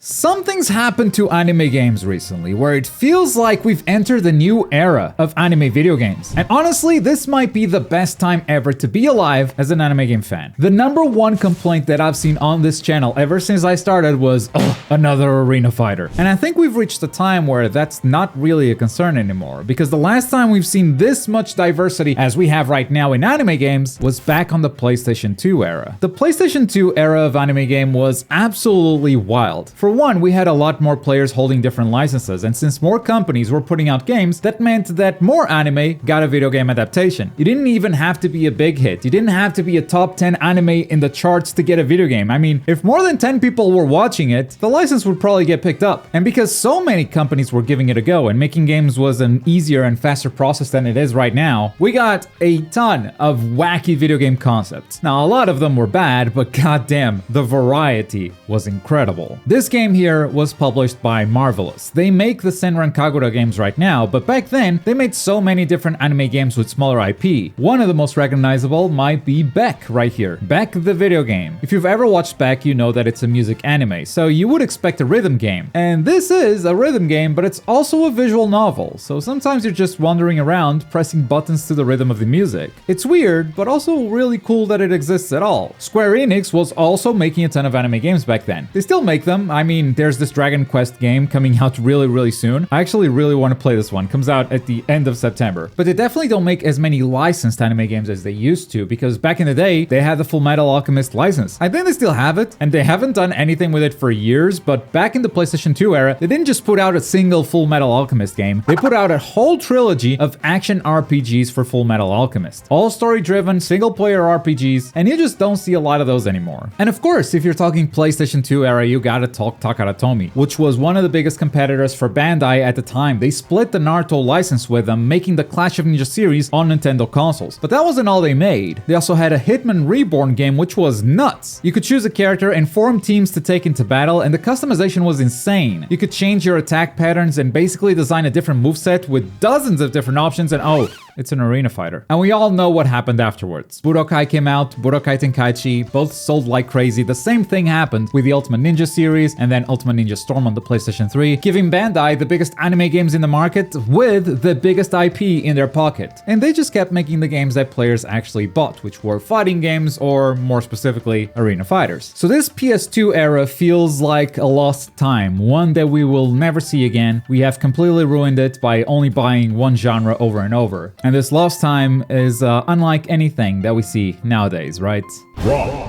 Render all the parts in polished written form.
Something's happened to anime games recently where it feels like we've entered a new era of anime video games. And honestly, this might be the best time ever to be alive as an anime game fan. The number one complaint that I've seen on this channel ever since I started was, oh, another arena fighter. And I think we've reached a time where that's not really a concern anymore, because the last time we've seen this much diversity as we have right now in anime games was back on the PlayStation 2 era. The PlayStation 2 era of anime game was absolutely wild. For one, we had a lot more players holding different licenses, and since more companies were putting out games, that meant that more anime got a video game adaptation. You didn't even have to be a big hit. You didn't have to be a top 10 anime in the charts to get a video game. I mean, if more than 10 people were watching it, the license would probably get picked up. And because so many companies were giving it a go and making games was an easier and faster process than it is right now, we got a ton of wacky video game concepts. Now, a lot of them were bad, but goddamn, the variety was incredible. This game here was published by Marvelous. They make the Senran Kagura games right now, but back then, they made so many different anime games with smaller IP. One of the most recognizable might be Beck right here. Beck the video game. If you've ever watched Beck, you know that it's a music anime, so you would expect a rhythm game. And this is a rhythm game, but it's also a visual novel, so sometimes you're just wandering around, pressing buttons to the rhythm of the music. It's weird, but also really cool that it exists at all. Square Enix was also making a ton of anime games back then. They still make them. I mean, there's this Dragon Quest game coming out really soon. I actually really want to play this one. Comes out at the end of September. But they definitely don't make as many licensed anime games as they used to, because back in the day, they had the Full Metal Alchemist license. I think they still have it, and they haven't done anything with it for years, but back in the PlayStation 2 era, they didn't just put out a single Full Metal Alchemist game. They put out a whole trilogy of action RPGs for Full Metal Alchemist. All story-driven, single-player RPGs, and you just don't see a lot of those anymore. And of course, if you're talking PlayStation 2 era, you gotta talk Takara Tomy, which was one of the biggest competitors for Bandai at the time. They split the Naruto license with them, making the Clash of Ninja series on Nintendo consoles. But that wasn't all they made. They also had a Hitman Reborn game, which was nuts. You could choose a character and form teams to take into battle, and the customization was insane. You could change your attack patterns and basically design a different moveset with dozens of different options, and oh, it's an arena fighter. And we all know what happened afterwards. Budokai came out, Budokai Tenkaichi, both sold like crazy. The same thing happened with the Ultimate Ninja series and then Ultimate Ninja Storm on the PlayStation 3, giving Bandai the biggest anime games in the market with the biggest IP in their pocket. And they just kept making the games that players actually bought, which were fighting games, or more specifically, arena fighters. So this PS2 era feels like a lost time, one that we will never see again. We have completely ruined it by only buying one genre over and over. And this lost time is unlike anything that we see nowadays, right? Raw.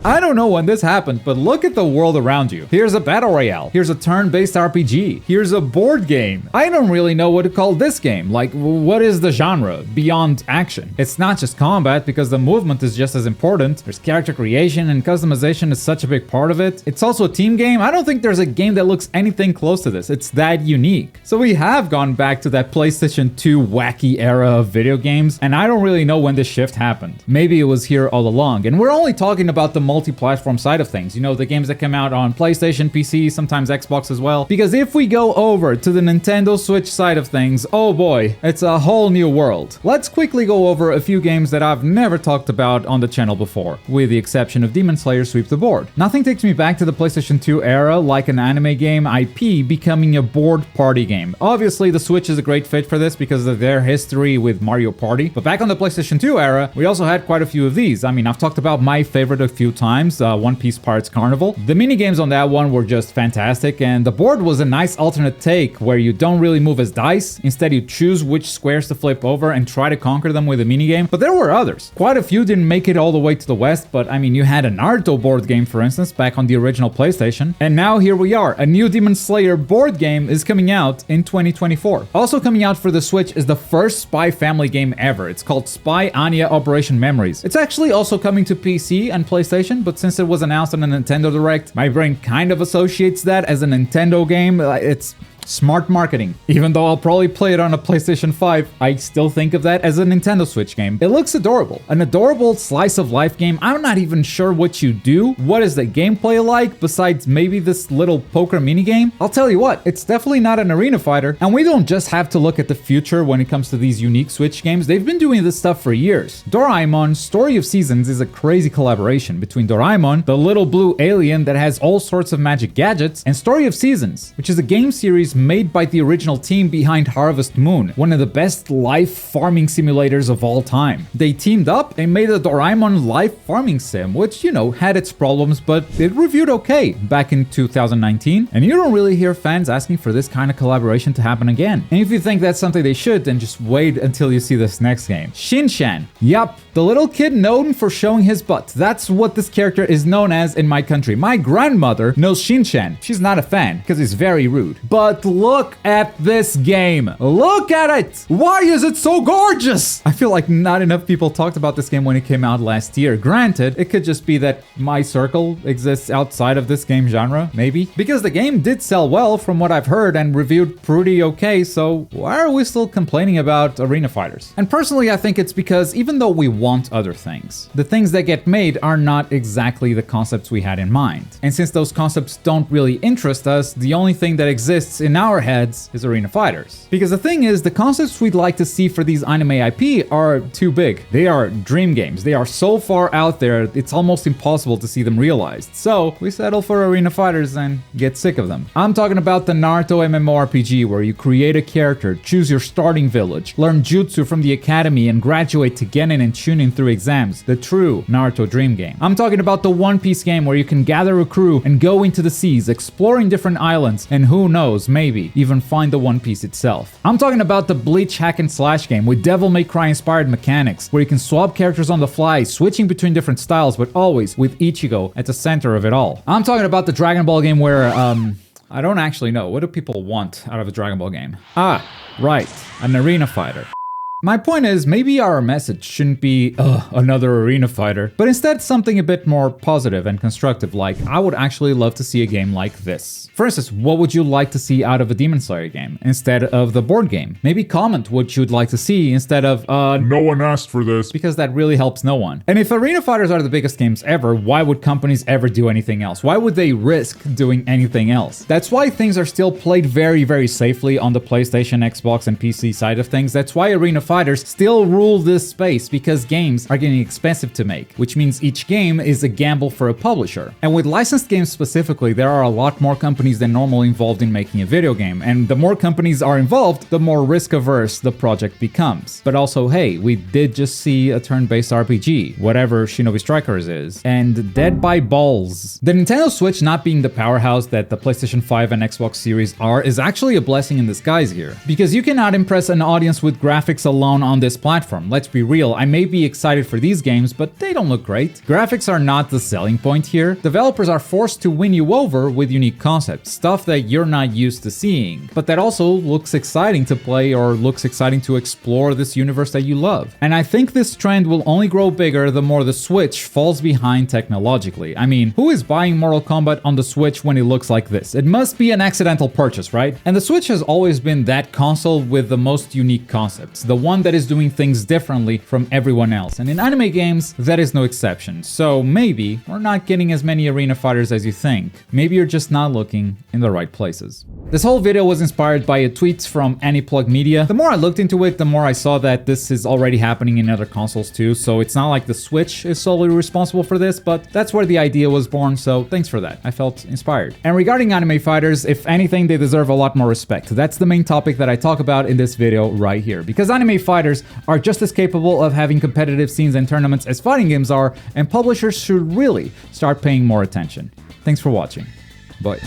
I don't know when this happened, but look at the world around you. Here's a battle royale. Here's a turn-based RPG. Here's a board game. I don't really know what to call this game. Like, what is the genre beyond action? It's not just combat, because the movement is just as important. There's character creation, and customization is such a big part of it. It's also a team game. I don't think there's a game that looks anything close to this. It's that unique. So we have gone back to that PlayStation 2 wacky era of video games, and I don't really know when this shift happened. Maybe it was here all along, and we're only talking about the multi-platform side of things, you know, the games that come out on PlayStation, PC, sometimes Xbox as well. Because if we go over to the Nintendo Switch side of things, oh boy, it's a whole new world. Let's quickly go over a few games that I've never talked about on the channel before, with the exception of Demon Slayer Sweep the Board. Nothing takes me back to the PlayStation 2 era like an anime game IP becoming a board party game. Obviously, the Switch is a great fit for this because of their history with Mario Party, but back on the PlayStation 2 era, we also had quite a few of these. I mean, I've talked about my favorite a few times, One Piece Pirates Carnival. The minigames on that one were just fantastic, and the board was a nice alternate take where you don't really move as dice. Instead, you choose which squares to flip over and try to conquer them with a minigame. But there were others. Quite a few didn't make it all the way to the West, but I mean, you had a Naruto board game, for instance, back on the original PlayStation. And now here we are. A new Demon Slayer board game is coming out in 2024. Also coming out for the Switch is the first Spy Family game ever. It's called Spy Anya Operation Memories. It's actually also coming to PC and PlayStation, but since it was announced on a Nintendo Direct, my brain kind of associates that as a Nintendo game. Smart marketing. Even though I'll probably play it on a PlayStation 5, I still think of that as a Nintendo Switch game. It looks adorable. An adorable slice of life game. I'm not even sure what you do. What is the gameplay like besides maybe this little poker minigame? I'll tell you what, it's definitely not an arena fighter. And we don't just have to look at the future when it comes to these unique Switch games. They've been doing this stuff for years. Doraemon Story of Seasons is a crazy collaboration between Doraemon, the little blue alien that has all sorts of magic gadgets, and Story of Seasons, which is a game series made by the original team behind Harvest Moon, one of the best life farming simulators of all time. They teamed up and made a Doraemon life farming sim, which, you know, had its problems, but it reviewed okay back in 2019, and you don't really hear fans asking for this kind of collaboration to happen again. And if you think that's something they should, then just wait until you see this next game. Shin-chan. Yup, the little kid known for showing his butt. That's what this character is known as in my country. My grandmother knows Shin-chan. She's not a fan because he's very rude. But look at this game. Look at it. Why is it so gorgeous? I feel like not enough people talked about this game when it came out last year. Granted, it could just be that my circle exists outside of this game genre, maybe. Because the game did sell well from what I've heard and reviewed pretty okay, so why are we still complaining about arena fighters? And personally, I think it's because even though we want other things, the things that get made are not exactly the concepts we had in mind. And since those concepts don't really interest us, the only thing that exists in our heads is arena fighters. Because the thing is, the concepts we'd like to see for these anime IP are too big. They are dream games. They are so far out there, it's almost impossible to see them realized. So we settle for arena fighters and get sick of them. I'm talking about the Naruto MMORPG, where you create a character, choose your starting village, learn jutsu from the academy, and graduate to Genin and Chunin through exams. The true Naruto dream game. I'm talking about the One Piece game, where you can gather a crew and go into the seas, exploring different islands, and who knows, maybe even find the One Piece itself. I'm talking about the Bleach hack and slash game with Devil May Cry inspired mechanics, where you can swap characters on the fly, switching between different styles, but always with Ichigo at the center of it all. I'm talking about the Dragon Ball game where, I don't actually know. What do people want out of a Dragon Ball game? Ah, right, an arena fighter. My point is, maybe our message shouldn't be, another arena fighter, but instead something a bit more positive and constructive, like, I would actually love to see a game like this. For instance, what would you like to see out of a Demon Slayer game instead of the board game? Maybe comment what you'd like to see instead of, no one asked for this. Because that really helps no one. And if arena fighters are the biggest games ever, why would companies ever do anything else? Why would they risk doing anything else? That's why things are still played very, very safely on the PlayStation, Xbox, and PC side of things. That's why arena fighters still rule this space, because games are getting expensive to make, which means each game is a gamble for a publisher. And with licensed games specifically, there are a lot more companies than normally involved in making a video game, and the more companies are involved, the more risk-averse the project becomes. But also, hey, we did just see a turn-based RPG, whatever Shinobi Strikers is, and Dead by Balls. The Nintendo Switch not being the powerhouse that the PlayStation 5 and Xbox Series are is actually a blessing in disguise here, because you cannot impress an audience with graphics alone on this platform. Let's be real, I may be excited for these games, but they don't look great. Graphics are not the selling point here. Developers are forced to win you over with unique concepts, stuff that you're not used to seeing, but that also looks exciting to play or looks exciting to explore this universe that you love. And I think this trend will only grow bigger the more the Switch falls behind technologically. I mean, who is buying Mortal Kombat on the Switch when it looks like this? It must be an accidental purchase, right? And the Switch has always been that console with the most unique concepts, the one that is doing things differently from everyone else. And in anime games, that is no exception. So maybe we're not getting as many arena fighters as you think. Maybe you're just not looking in the right places. This whole video was inspired by a tweet from Anyplug Media. The more I looked into it, the more I saw that this is already happening in other consoles too, so it's not like the Switch is solely responsible for this, but that's where the idea was born, so thanks for that. I felt inspired. And regarding anime fighters, if anything, they deserve a lot more respect. That's the main topic that I talk about in this video right here, because anime fighters are just as capable of having competitive scenes and tournaments as fighting games are, and publishers should really start paying more attention. Thanks for watching. Bye.